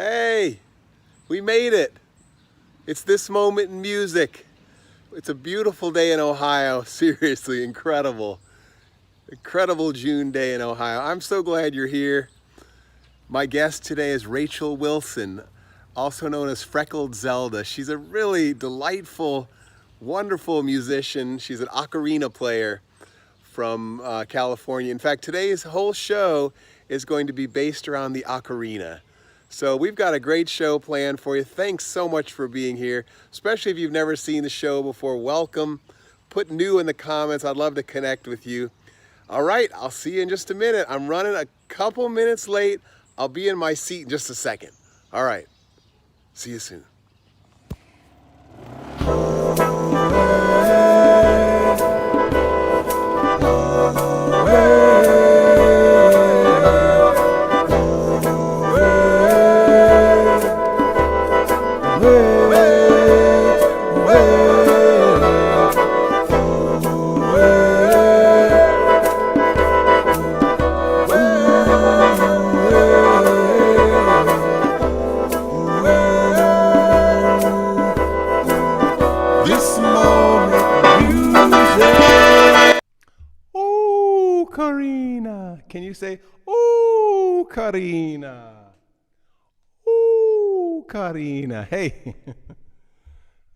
Hey, we made it. It's this moment in music. It's a beautiful day in Ohio. Seriously, incredible. Incredible June day in Ohio. I'm so glad you're here. My guest today is Rachael Wilson, also known as Freckled Zelda. She's a really delightful, wonderful musician. She's an ocarina player from California. In fact, today's whole show is going to be based around the ocarina. So we've got a great show planned for you. Thanks so much for being here, especially if you've never seen the show before. Welcome. Put new in the comments. I'd love to connect with you. All right, I'll see you in just a minute. I'm running a couple minutes late. I'll be in my seat in just a second. All right, see you soon. Ocarina. Can you say Ocarina? Ocarina. Hey.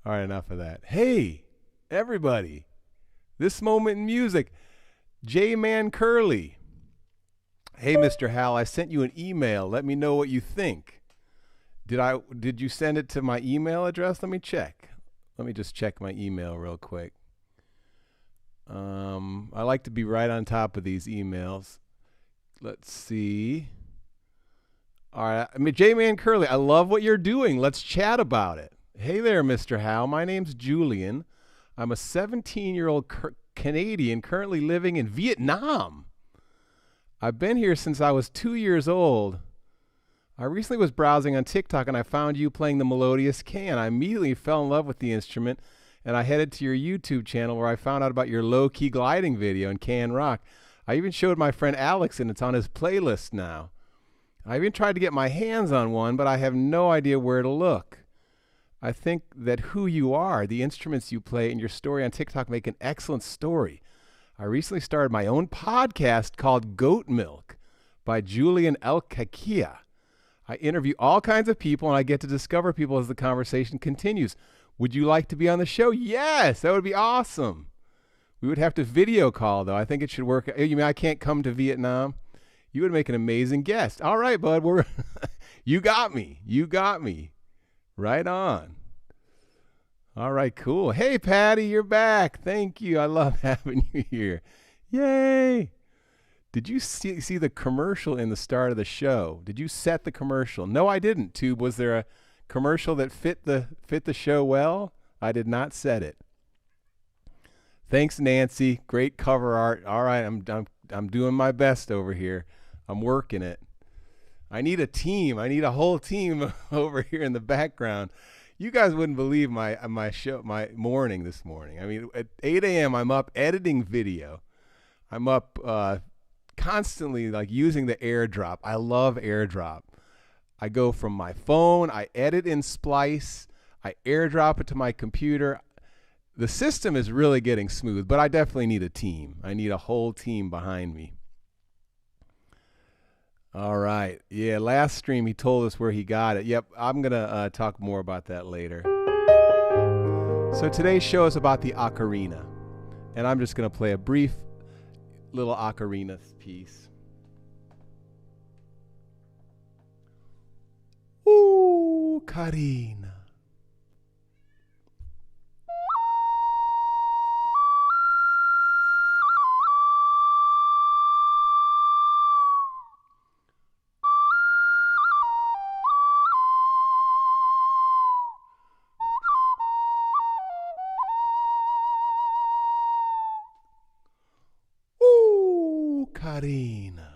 All right, enough of that. Hey, everybody. This moment in music. J-Man Curly. Hey, Mr. Hal, I sent you an email. Let me know what you think. Did you send it to my email address? Let me check. Let me just check my email real quick. I like to be right on top of these emails. Let's see. All right. J-Man Curly, I love what you're doing. Let's chat about it. Hey there, Mr. Hal. My name's Julian. I'm a 17-year-old Canadian currently living in Vietnam. I've been here since I was 2 years old. I recently was browsing on TikTok and I found you playing the melodious can. I immediately fell in love with the instrument and I headed to your YouTube channel where I found out about your low-key gliding video in can rock. I even showed my friend Alex and it's on his playlist now. I even tried to get my hands on one, but I have no idea where to look. I think that who you are, the instruments you play, and your story on TikTok make an excellent story. I recently started my own podcast called Goat Milk by Julian El-Kakia. I interview all kinds of people and I get to discover people as the conversation continues. Would you like to be on the show? Yes, that would be awesome. We would have to video call, though. I think it should work. You mean I can't come to Vietnam? You would make an amazing guest. All right, bud. You got me. You got me. Right on. All right, cool. Hey, Patty, you're back. Thank you. I love having you here. Yay. Did you see the commercial in the start of the show? Did you set the commercial? No, I didn't. Tube, was there a commercial that fit the show well? I did not set it. Thanks, Nancy. Great cover art. All right, I'm doing my best over here. I'm working it. I need a team. I need a whole team over here in the background. You guys wouldn't believe my morning this morning. I mean, at 8 a.m. I'm up editing video. I'm up constantly like using the AirDrop. I love AirDrop. I go from my phone, I edit in Splice, I AirDrop it to my computer. The system is really getting smooth, but I definitely need a team. I need a whole team behind me. All right. Yeah, last stream he told us where he got it. Yep, I'm going to talk more about that later. So today's show is about the ocarina, and I'm just going to play a brief little ocarina piece. Ocarina. Ocarina.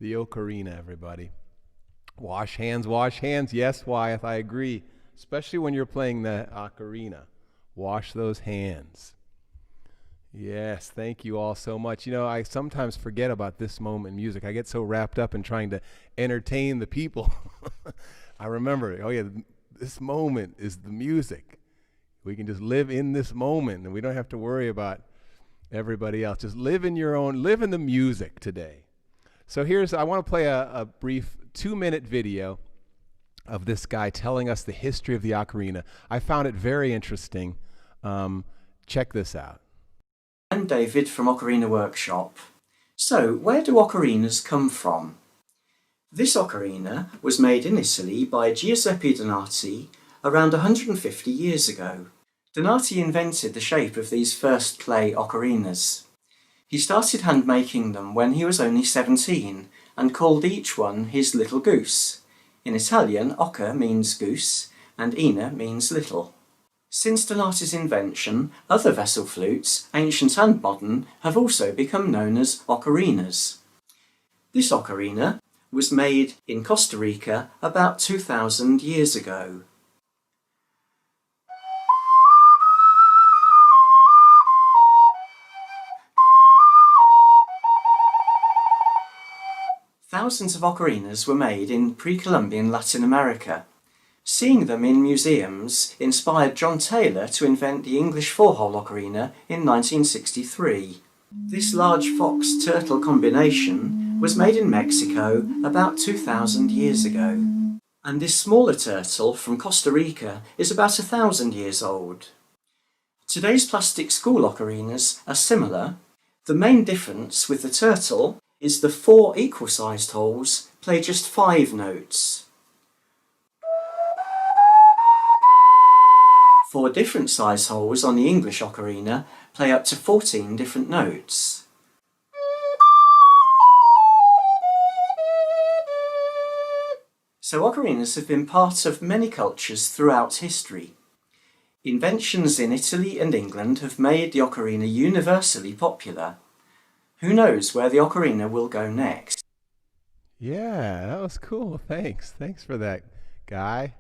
The ocarina, everybody. Wash hands, wash hands. Yes, Wyeth, I agree. Especially when you're playing the ocarina. Wash those hands. Yes, thank you all so much. You know, I sometimes forget about this moment in music. I get so wrapped up in trying to entertain the people. I remember, oh yeah, this moment is the music. We can just live in this moment and we don't have to worry about everybody else. Just live in the music today. So I want to play a brief 2-minute video of this guy telling us the history of the ocarina. I found it very interesting. Check this out. I'm David from Ocarina Workshop. So, where do ocarinas come from? This ocarina was made in Italy by Giuseppe Donati around 150 years ago. Donati invented the shape of these first clay ocarinas. He started hand making them when he was only 17 and called each one his little goose. In Italian, oca means goose and ina means little. Since Donati's invention, other vessel flutes, ancient and modern, have also become known as ocarinas. This ocarina was made in Costa Rica about 2,000 years ago. Thousands of ocarinas were made in pre-Columbian Latin America. Seeing them in museums inspired John Taylor to invent the English 4-hole ocarina in 1963. This large fox-turtle combination was made in Mexico about 2,000 years ago. And this smaller turtle from Costa Rica is about 1,000 years old. Today's plastic school ocarinas are similar. The main difference with the turtle is the 4 equal-sized holes play just 5 notes. 4 different size holes on the English ocarina play up to 14 different notes. So ocarinas have been part of many cultures throughout history. Inventions in Italy and England have made the ocarina universally popular. Who knows where the ocarina will go next? Yeah, that was cool. Thanks for that, Guy.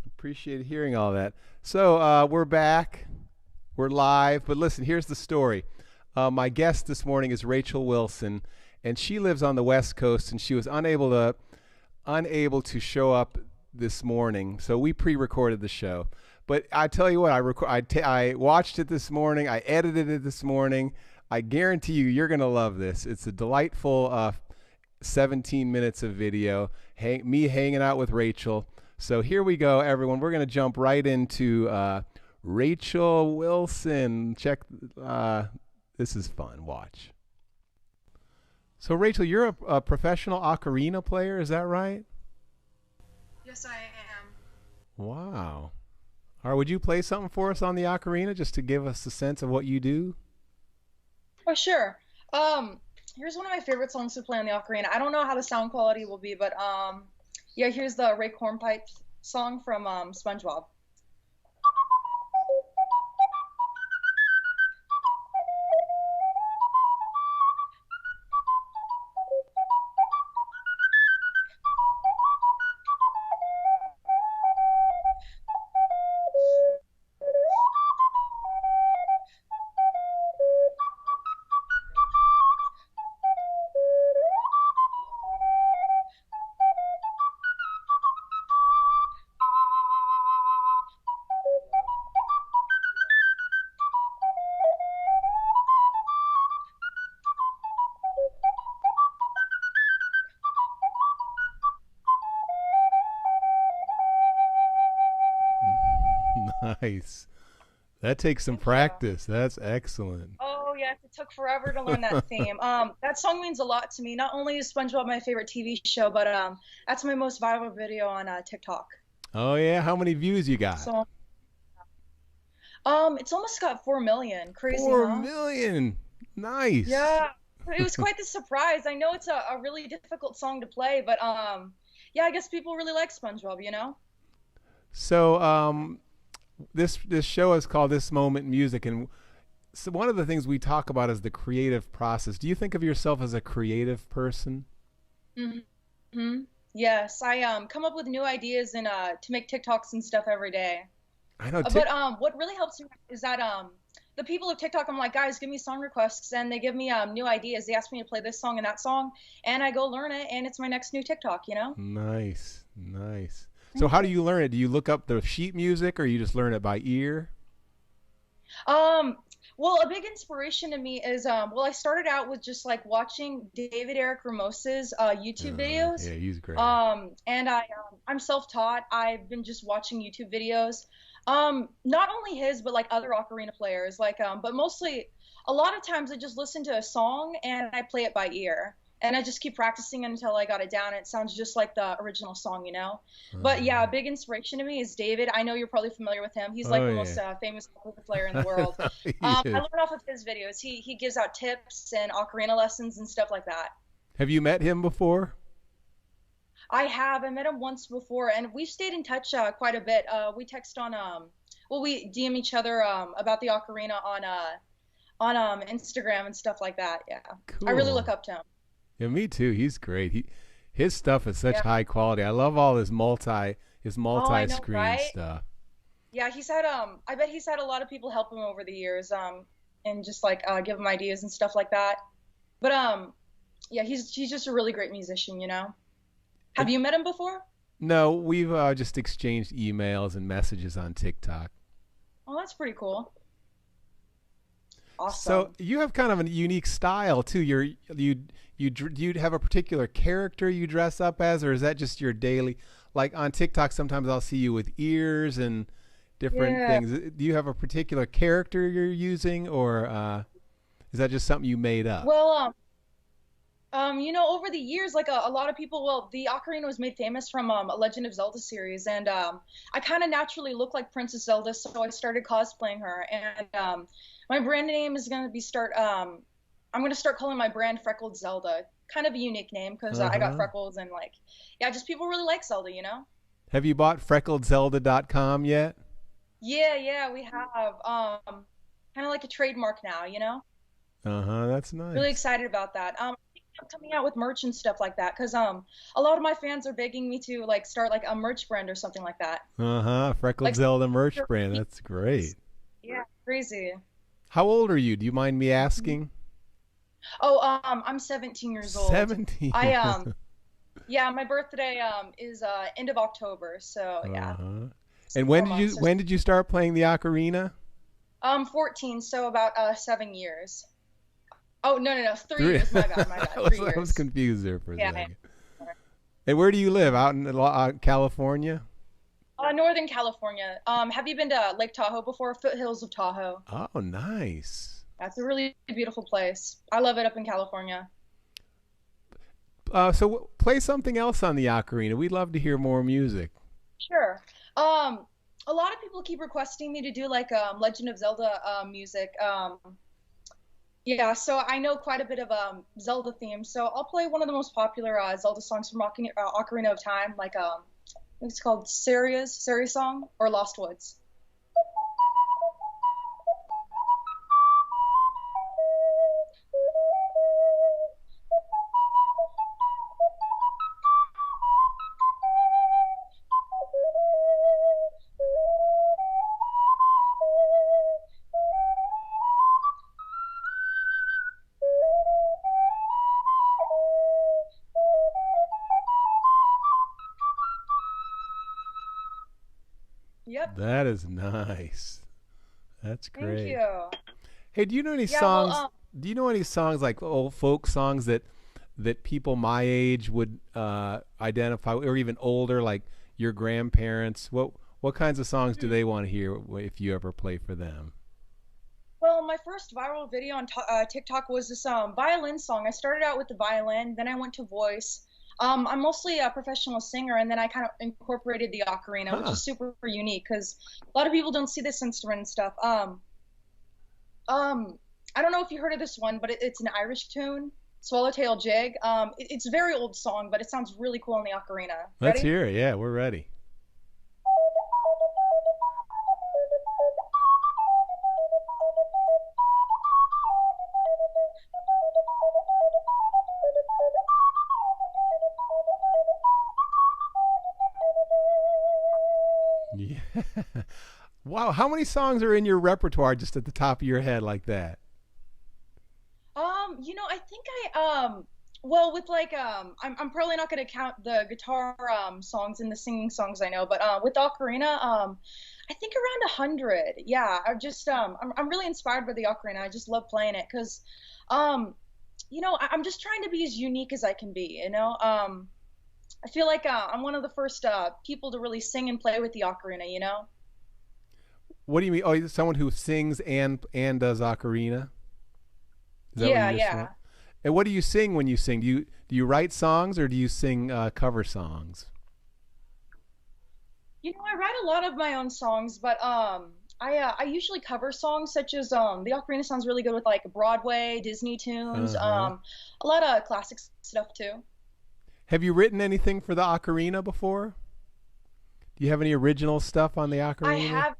Appreciate hearing all that. So we're back. We're live. But listen, here's the story. My guest this morning is Rachael Wilson, and she lives on the West Coast, and she was unable to show up this morning. So we pre-recorded the show. But I tell you what, I watched it this morning. I edited it this morning. I guarantee you're going to love this. It's a delightful 17 minutes of video, me hanging out with Rachael. So here we go, everyone. We're going to jump right into Rachael Wilson. Check. This is fun. Watch. So, Rachael, you're a professional ocarina player. Is that right? Yes, I am. Wow. All right, would you play something for us on the ocarina just to give us a sense of what you do? Oh, sure. Here's one of my favorite songs to play on the ocarina. I don't know how the sound quality will be, but yeah, here's the Ray Cornpipe song from SpongeBob. Nice. That takes some practice. That's excellent. Oh yes, it took forever to learn that theme. That song means a lot to me. Not only is SpongeBob my favorite TV show, but that's my most viral video on TikTok. Oh yeah, how many views you got? So, it's almost got 4 million. Crazy, 4 huh? million. Nice. Yeah, it was quite the surprise. I know it's a really difficult song to play, but yeah, I guess people really like SpongeBob, you know? So this show is called This Moment in Music, and so one of the things we talk about is the creative process. Do you think of yourself as a creative person? Hmm. Yes, I come up with new ideas and to make TikToks and stuff every day. I know. But what really helps me is that the people of TikTok, I'm like, guys, give me song requests, and they give me new ideas. They ask me to play this song and that song, and I go learn it, and it's my next new TikTok, you know? Nice, nice. So Thank how do you. you learn it? Do you look up the sheet music, or you just learn it by ear? Um, well, a big inspiration to me is well, I started out with just like watching David Eric Ramos's YouTube videos. Yeah, he's great. And I'm self-taught. I've been just watching YouTube videos. Not only his, but like other ocarina players. Like but mostly a lot of times I just listen to a song and I play it by ear. And I just keep practicing until I got it down. It sounds just like the original song, you know? But yeah, a Uh, big inspiration to me is David. I know you're probably familiar with him. He's like oh the yeah, most famous ocarina player in the world. he I is. learn off of his videos. He gives out tips and ocarina lessons and stuff like that. Have you met him before? I have. I met him once before, and we've stayed in touch quite a bit. We text on well, we DM each other about the ocarina on Instagram and stuff like that. Yeah, I really Cool. look up to him. Yeah, me too. He's great. His stuff is such Yeah. high quality. I love all his Oh, I multi know, screen right? stuff. Yeah, he's had I bet he's had a lot of people help him over the years and just like give him ideas and stuff like that. But yeah, he's just a really great musician, you know. And Have you met him before? no, we've just exchanged emails and messages on TikTok. Oh, that's pretty cool. So Awesome. you have kind of a unique style too. Do you have a particular character you dress up as, or is that just your daily? Like on TikTok, sometimes I'll see you with ears and different Yeah. things. Do you have a particular character you're using, or is that just something you made up? Well, you know, over the years, like a lot of people, well, the ocarina was made famous from a Legend of Zelda series, and I kind of naturally look like Princess Zelda, so I started cosplaying her. And my brand name is gonna be I'm gonna start calling my brand Freckled Zelda. Kind of a unique name because Uh I got huh. freckles and like, yeah, just people really like Zelda, you know? Have you bought freckledzelda.com yet? Yeah, yeah, we have kind of like a trademark now, you know? Uh huh. That's Really nice. excited about that. I'm coming out with merch and stuff like that because a lot of my fans are begging me to like start like a merch brand or something like that. Uh huh. Freckled Like Zelda merch brand. That's great. yeah, crazy. How old are you? Do you mind me asking? Oh, I'm 17 years old. 17. I yeah, my birthday is end of October, so yeah, Uh-huh. it's And 4 months or so. when did you start playing the ocarina? 14, so about 7 years. Oh no, 3 Three. years. My bad, three I was years. confused there for a Yeah. second. And where do you live? Out in California? Northern California. Have you been to Lake Tahoe before? Foothills of Tahoe. Oh, nice. That's a really beautiful place. I love it up in California. Play something else on the ocarina. We'd love to hear more music. Sure. Um, a lot of people keep requesting me to do like Legend of Zelda music. Yeah, so I know quite a bit of Zelda themes. So I'll play one of the most popular Zelda songs from Ocarina of Time, like I think it's called Saria's song or Lost Woods. Yep. That is nice. That's Thank great. you. Hey, do you know any Yeah, well, songs? Do you know any songs like old folk songs that people my age would identify, or even older, like your grandparents? What kinds of songs do hmm. they want to hear if you ever play for them? Well, my first viral video on TikTok was this violin song. I started out with the violin, then I went to voice. I'm mostly a professional singer, and then I kind of incorporated the ocarina, which Huh? is super unique because a lot of people don't see this instrument and stuff. Um, I don't know if you heard of this one, but it's an Irish tune, Swallowtail Jig. It's a very old song, but it sounds really cool on the ocarina. Let's Ready? hear it. Yeah, we're ready. Wow, how many songs are in your repertoire just at the top of your head like that? I think well, with like I'm probably not gonna count the guitar songs and the singing songs I know, but with the ocarina, I think around 100. Yeah, I'm really inspired by the ocarina. I just love playing it because I'm just trying to be as unique as I can be. I feel like I'm one of the first people to really sing and play with the ocarina. What do you mean? Oh, you're someone who sings and does ocarina? Is that what Yeah, you just yeah. said? And what do you sing when you sing? Do you write songs or do you sing cover songs? I write a lot of my own songs, but I usually cover songs such as the ocarina sounds really good with like Broadway, Disney tunes, Uh huh. a lot of classic stuff too. Have you written anything for the ocarina before? Do you have any original stuff on the I ocarina? have,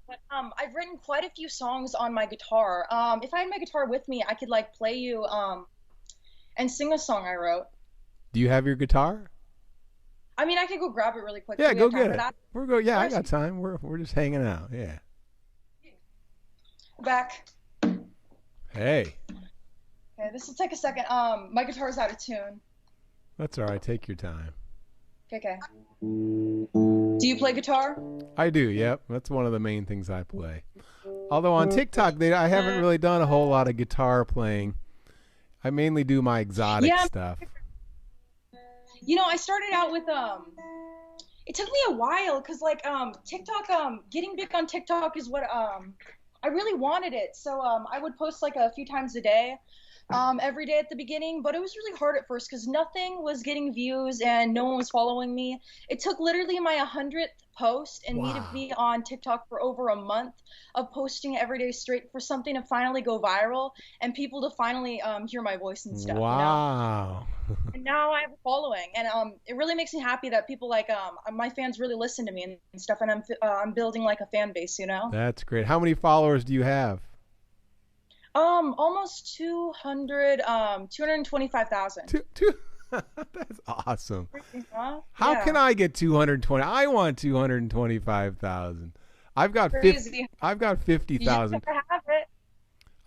but I've written quite a few songs on my guitar. If I had my guitar with me, I could like play you and sing a song I wrote. Do you have your guitar? I mean, I could go grab it really quick. Yeah, Do we go have time get for it. that? Yeah, I Or got time. We're just hanging out. Yeah. back. Hey, Okay, this will take a second. My guitar's out of tune. that's all right. Take your time. Okay, okay. Do you play guitar? I do. Yep, that's one of the main things I play. Although on TikTok, I haven't really done a whole lot of guitar playing. I mainly do my exotic Yeah, stuff. I started out with it took me a while because like TikTok getting big on TikTok is what I really wanted it. So I would post like a few times a day, every day at the beginning, but it was really hard at first because nothing was getting views and no one was following me. It took literally my 100th post and me to Wow. be on TikTok for over a month of posting every day straight for something to finally go viral and people to finally hear my voice and stuff. Wow. And now I have a following, and it really makes me happy that people like my fans really listen to me and stuff, and I'm building like a fan base. That's great. How many followers do you have? Almost 225,000. Two. That's awesome. How Yeah, can I get 220? I want 225,000. I've got 50. crazy. I've got You just 50,000. gotta have it.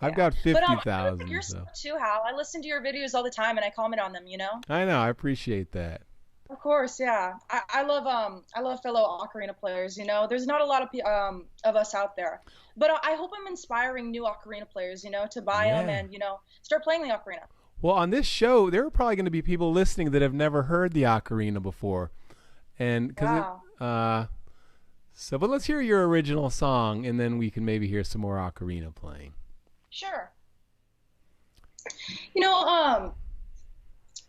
I've Yeah, got but I really like your 50,000. So stuff too, Hal. I listen to your videos all the time, and I comment on them. I know. I appreciate that. Of course, yeah. I love fellow ocarina players. There's not a lot of us out there, but I hope I'm inspiring new ocarina players. To buy them Yeah. and start playing the ocarina. Well, on this show, there are probably going to be people listening that have never heard the ocarina before, and because it. Wow. But let's hear your original song, and then we can maybe hear some more ocarina playing. Sure. You know,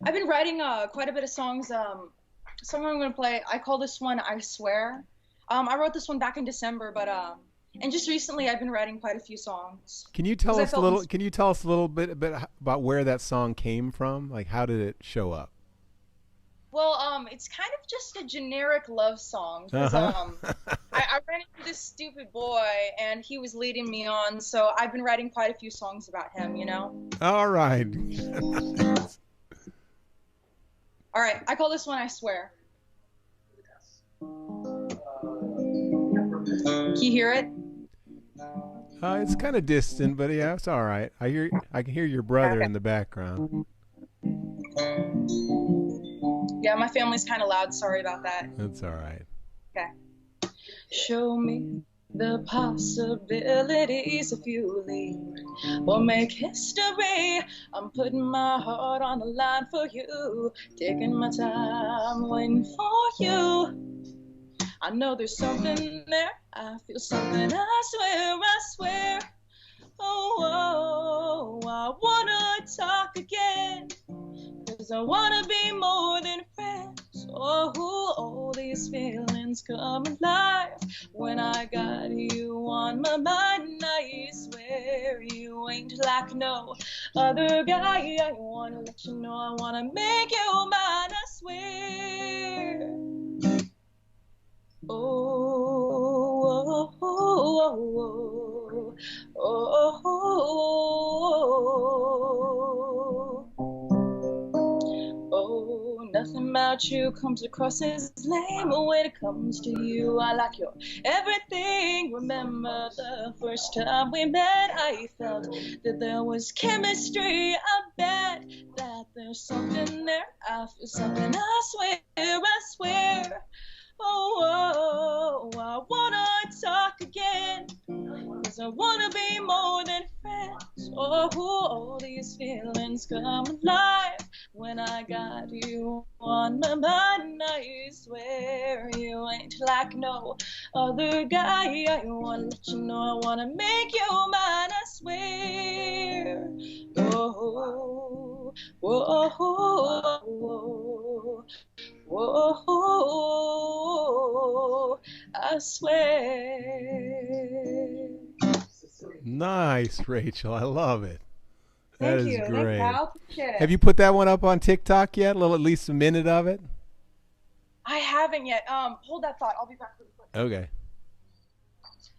I've been writing quite a bit of songs. Song I'm gonna play. I call this one "I Swear." I wrote this one back in December, but and just recently I've been writing quite a few songs Can you because tell I us a felt little? Can you tell us a little bit about where that song came from? Like, how did it show up? well, it's kind of just a generic love song Uh because huh. I ran into this stupid boy and he was leading me on, so I've been writing quite a few songs about him. All right. All right, I call this one "I Swear." Can you hear it? It's kind of distant, but yeah, it's all right. I can hear your brother Okay. in the background. Yeah, my family's kind of loud. Sorry about that. That's all right. Okay. Show me the possibilities if you leave or make history. I'm putting my heart on the line for you, taking my time waiting for you. I know there's something there. I feel something. I swear, I swear. Oh, I wanna talk again. 'Cause I wanna be more than friends. Oh, all these feelings come alive when I got you on my mind. I swear you ain't like no other guy. I wanna let you know I wanna make you mine. I swear. Oh, oh, oh, oh, oh, oh, oh, nothing about you comes across as lame. But when it comes to you, I like your everything. Remember the first time we met, I felt that there was chemistry. I bet that there's something there. I feel something, I swear, I swear. Oh, I wanna talk again, 'cause I wanna be more than friends. Oh, all these feelings come alive when I got you on my mind. I swear you ain't like no other guy. I wanna let you know, I wanna make you mine, I swear. Oh, whoa, whoa, whoa, I swear. Nice, Rachel. I love it. That Thank is you. great. Thanks, Hal. Appreciate it. Have you put that one up on TikTok yet? At least a minute of it? I haven't yet. Hold that thought. I'll be back really quick. Okay.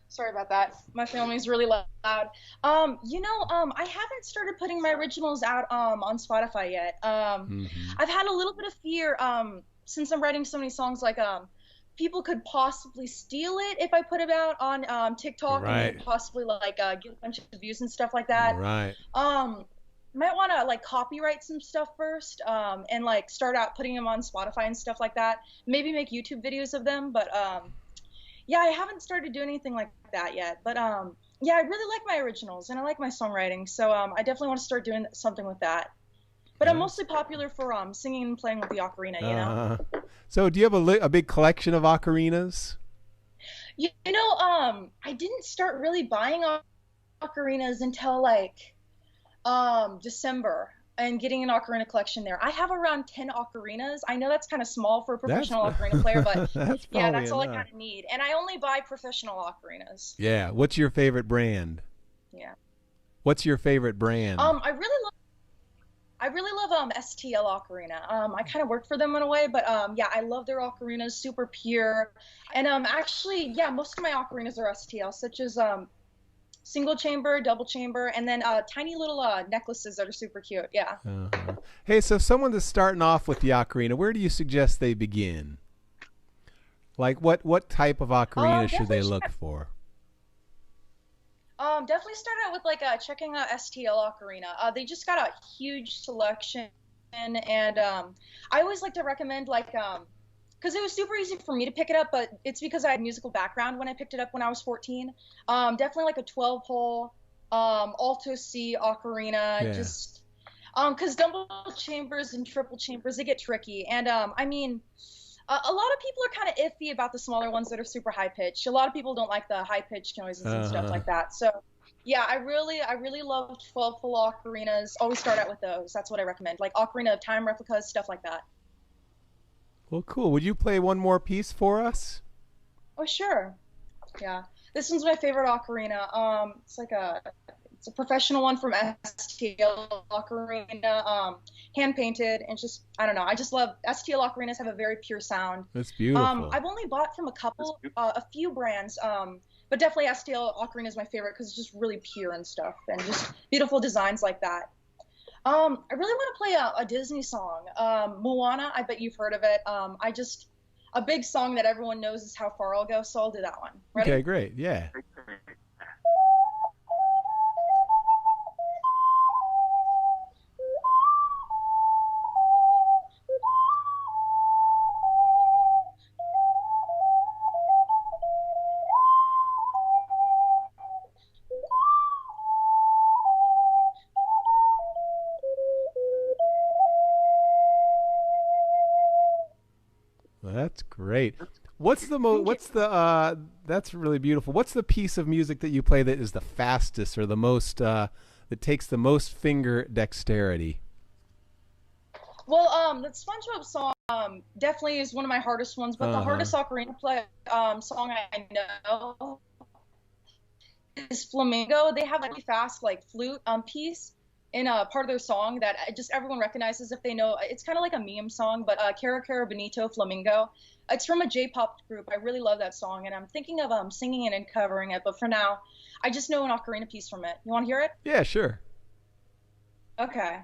Sorry about that. My family's really loud. I haven't started putting my originals out on Spotify yet. I've had a little bit of fear since I'm writing so many songs, like people could possibly steal it if I put it out on TikTok, Right. and possibly like get a bunch of views and stuff like that. Right. Might want to like copyright some stuff first, and like start out putting them on Spotify and stuff like that. Maybe make YouTube videos of them, but yeah, I haven't started doing anything like that yet. But yeah, I really like my originals and I like my songwriting, so I definitely want to start doing something with that. But I'm mostly popular for singing and playing with the ocarina, you know. So do you have a big collection of ocarinas? I didn't start really buying ocarinas until like December, and getting an ocarina collection there. I have around 10 ocarinas. I know that's kind of small for a professional ocarina player, but yeah, that's all I kind of need. And I only buy professional ocarinas. Yeah. What's your favorite brand? Yeah. What's your favorite brand? I really love STL Ocarina. I kind of work for them in a way, but yeah, I love their ocarinas, super pure. And actually, yeah, most of my ocarinas are STL, such as single chamber, double chamber, and then tiny little necklaces that are super cute. Yeah. Hey, so if someone is starting off with the ocarina, where do you suggest they begin? Like what type of ocarina should they look for? Definitely start out with like checking out STL Ocarina. They just got a huge selection, and I always like to recommend like because it was super easy for me to pick it up, but it's because I had a musical background when I picked it up when I was 14. Definitely like a 12-hole alto C ocarina, just because double chambers and triple chambers, they get tricky, and I mean. A lot of people are kind of iffy about the smaller ones that are super high pitched. A lot of people don't like the high pitched noises and stuff like that. So, yeah, I really love 12-full ocarinas. Always start out with those. That's what I recommend. Like Ocarina of Time replicas, stuff like that. Well, cool. Would you play one more piece for us? Oh, sure. Yeah, this one's my favorite ocarina. It's a professional one from STL Ocarina, hand painted, and just, I don't know, I just love, STL Ocarinas have a very pure sound. That's beautiful. I've only bought from a few brands, but definitely STL Ocarina is my favorite because it's just really pure and stuff, and just beautiful designs like that. I really want to play a Disney song, Moana. I bet you've heard of it. A big song that everyone knows is How Far I'll Go, so I'll do that one. Ready? Okay, great. Yeah. That's great. What's the that's really beautiful. What's the piece of music that you play that is the fastest or the most that takes the most finger dexterity? Well, the SpongeBob song definitely is one of my hardest ones, but the hardest ocarina play song I know is Flamingo. They have like a fast like flute piece in a part of their song that just everyone recognizes if they know. It's kind of like a meme song, but Cara Cara Bonito Flamingo. It's from a J-pop group. I really love that song, and I'm thinking of singing it and covering it. But for now, I just know an ocarina piece from it. You want to hear it? Yeah, sure. Okay.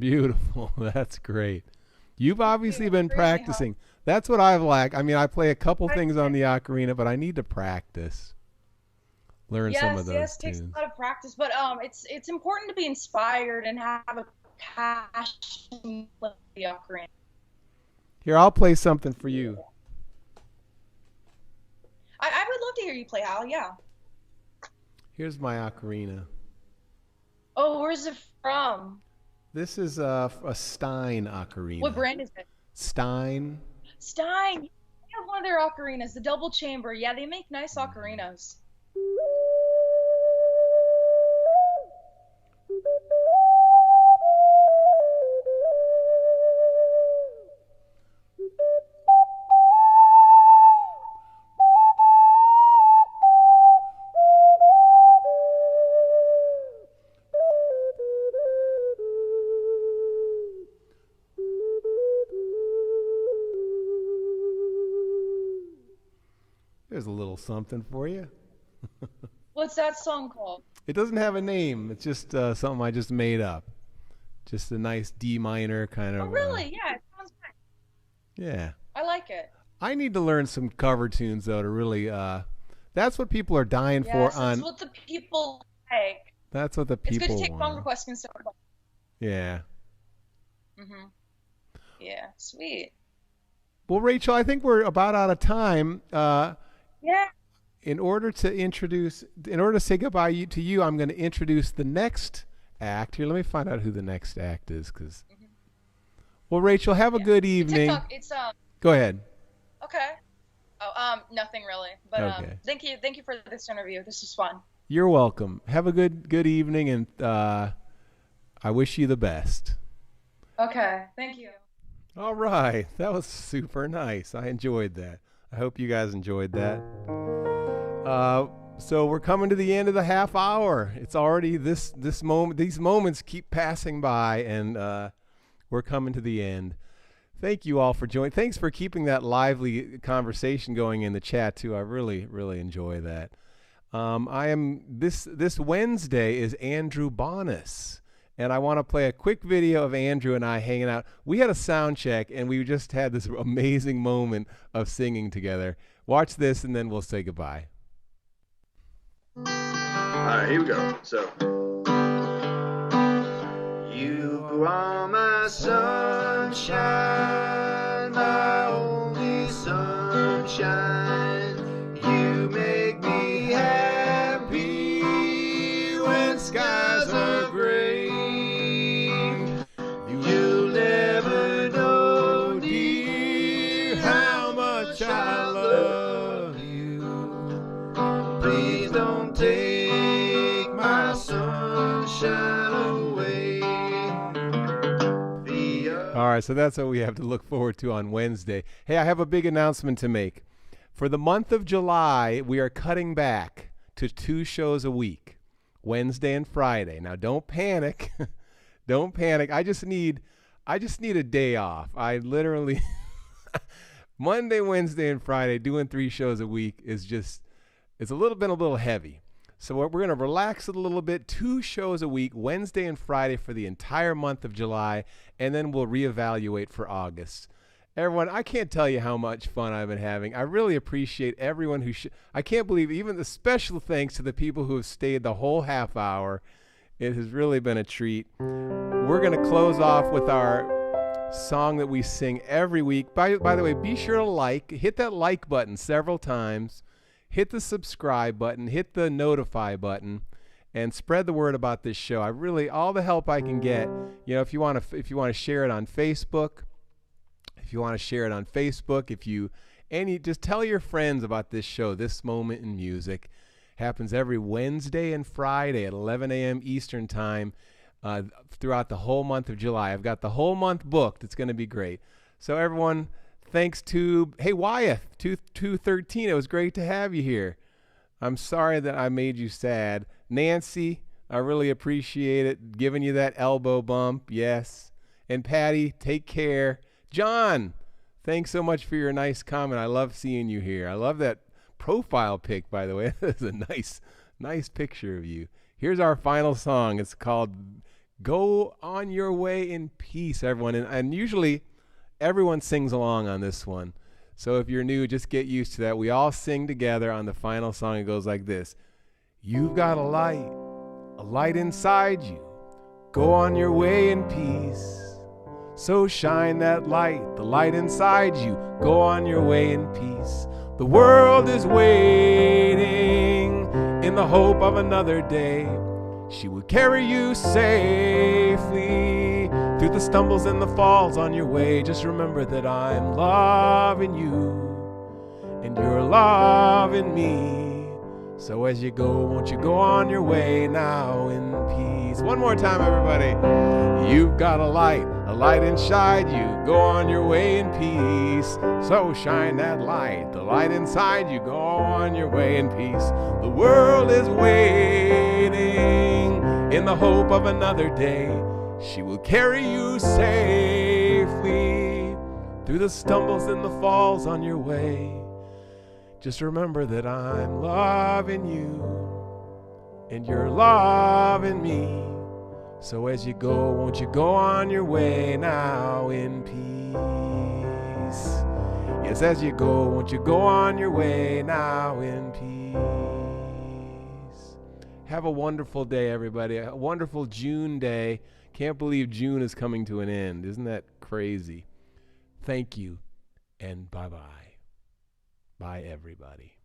Beautiful. That's great. You've obviously been Crazy how- practicing. That's what I've lacked. I mean, I play a couple things on the ocarina, but I need to practice. Learn some of those Yes, takes a tunes. lot of practice, but it's important to be inspired and have a passion for the ocarina. Here, I'll play something for you. I would love to hear you play, Hal. Yeah. Here's my ocarina. Oh, where's it from? This is a Stein ocarina. What brand is it? Stein. Stein. I have one of their ocarinas, the double chamber. Yeah, they make nice ocarinas. There's a little something for you. What's that song called? It doesn't have a name. It's just something I just made up. Just a nice D minor kind of. Oh, really? Yeah, it sounds nice. Yeah. I like it. I need to learn some cover tunes though to really. That's what people are dying for Yes, on. that's what the people like. That's what the It's people good to take want. song requests and stuff. Yeah. Mhm. Yeah, sweet. Well, Rachel, I think we're about out of time. Yeah. In order to say goodbye to you, I'm going to introduce the next act. Here, let me find out who the next act is, because. Well, Rachel, have a good evening. TikTok, it's Go ahead. okay. Oh, nothing really. But Okay. thank you for this interview. This was fun. You're welcome. Have a good evening, and I wish you the best. Okay. Thank you. All right, that was super nice. I enjoyed that. I hope you guys enjoyed that. So we're coming to the end of the half hour. It's already this moment. These moments keep passing by, and we're coming to the end. Thank you all for joining. Thanks for keeping that lively conversation going in the chat too. I really enjoy that. I am this Wednesday is Andrew Bonas. And I want to play a quick video of Andrew and I hanging out. We had a sound check, and we just had this amazing moment of singing together. Watch this, and then we'll say goodbye. All right, here we go. So, you are my sunshine, my only sunshine. You make me happy when skies are gray. You'll never know, dear, how much I love you. Please don't take my sunshine away. All right, so that's what we have to look forward to on Wednesday. Hey, I have a big announcement to make. For the month of July, we are cutting back to 2 shows a week, Wednesday and Friday. Now, don't panic. Don't panic. I just need a day off. I literally Monday, Wednesday, and Friday doing 3 shows a week is just it's been a little heavy. So we're going to relax it a little bit. 2 shows a week, Wednesday and Friday for the entire month of July, and then we'll reevaluate for August. Everyone, I can't tell you how much fun I've been having. I really appreciate everyone who I can't believe even the special thanks to the people who have stayed the whole half hour. It has really been a treat. We're going to close off with our song that we sing every week. By the way, be sure to hit that like button several times. Hit the subscribe button, hit the notify button, and spread the word about this show. All the help I can get. You know, if you want to share it on Facebook, just tell your friends about this show. This Moment in Music happens every Wednesday and Friday at 11 a.m. Eastern Time throughout the whole month of July. I've got the whole month booked. It's going to be great. So everyone, thanks to, hey, Wyeth, 213, it was great to have you here. I'm sorry that I made you sad. Nancy, I really appreciate it, giving you that elbow bump, yes. And Patty, take care. John, thanks so much for your nice comment. I love seeing you here. I love that profile pic, by the way. That's a nice picture of you. Here's our final song. It's called Go on your way in peace, everyone. And usually everyone sings along on this one. So if you're new, just get used to that. We all sing together on the final song. It goes like this. You've got a light inside you. Go on your way in peace. So shine that light, the light inside you. Go on your way in peace. The world is waiting in the hope of another day. She will carry you safely through the stumbles and the falls on your way. Just remember that I'm loving you and you're loving me. So as you go, won't you go on your way now in peace? One more time, everybody. You've got a light inside you. Go on your way in peace. So shine that light, the light inside you. Go on your way in peace. The world is waiting in the hope of another day. She will carry you safely through the stumbles and the falls on your way. Just remember that I'm loving you and you're loving me. So as you go, won't you go on your way now in peace? Yes, as you go, won't you go on your way now in peace? Have a wonderful day, everybody. A wonderful June day. Can't believe June is coming to an end. Isn't that crazy? Thank you, and bye-bye. Bye, everybody.